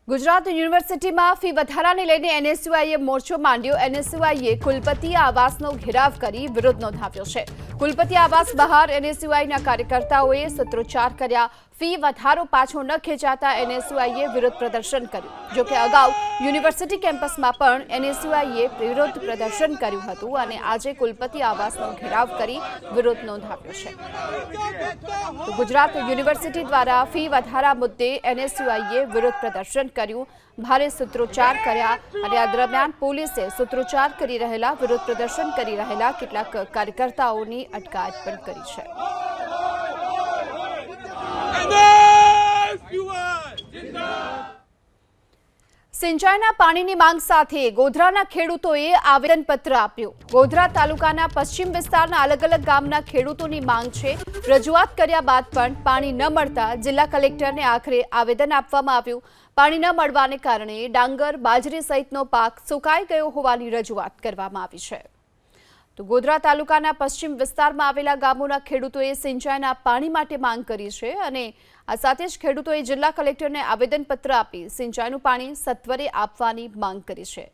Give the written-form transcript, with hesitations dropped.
ગુજરાત યુનિવર્સિટીમાં ફી વધારાને લઈને એનએસયુઆઈએ મોરચો માંડ્યો। એનએસયુઆઈએ કુલપતિ આવાસનો ઘેરાવ કરી વિરોધ નોંધાવ્યો છે। કુલપતિ આવાસ બહાર એનએસયુઆઈના કાર્યકર્તાઓએ સૂત્રોચ્ચાર કર્યા। ફી વધારો પાછો ન ખેંચાતા એનએસયુઆઈએ વિરોધ પ્રદર્શન કર્યું। જો કે અગાઉ યુનિવર્સિટી કેમ્પસમાં પણ એનએસયુઆઈએ વિરોધ પ્રદર્શન કર્યું હતું અને આજે કુલપતિ આવાસનો ઘેરાવ કરી વિરોધ નોંધાવ્યો છે। તો ગુજરાત યુનિવર્સિટી દ્વારા ફી વધારા મુદ્દે એનએસયુઆઈએ વિરોધ પ્રદર્શન કર્યું, ભારે સૂત્રોચ્ચાર કર્યા અને આ દરમિયાન પોલીસે સૂત્રોચ્ચાર કરી રહેલા વિરોધ પ્રદર્શન કરી રહેલા કેટલાક કાર્યકર્તાઓની અટકાયત પણ કરી છે। સિંચાઈના પાણીની માંગ સાથે ગોધરાના ખેડૂતોએ આવેદનપત્ર આપ્યું। ગોધરા તાલુકાના પશ્ચિમ વિસ્તારના અલગ અલગ ગામના ખેડૂતોની માંગ છે। રજૂઆત કર્યા બાદ પણ પાણી ન મળતા જિલ્લા કલેક્ટરને આખરે આવેદન આપવામાં આવ્યું। પાણી ન મળવાને કારણે ડાંગર, બાજરી સહિતનો પાક સુકાઈ ગયો હોવાની રજૂઆત કરવામાં આવી છે। તો ગોધરા તાલુકાના પશ્ચિમ વિસ્તારમાં આવેલા ગામોના ખેડૂતોએ સિંચાઈના પાણી માટે માંગ કરી છે અને આ સાથે જ ખેડૂતોએ જિલ્લા કલેક્ટરને આવેદનપત્ર આપી સિંચાઈનું પાણી સત્વરે આપવાની માંગ કરી છે।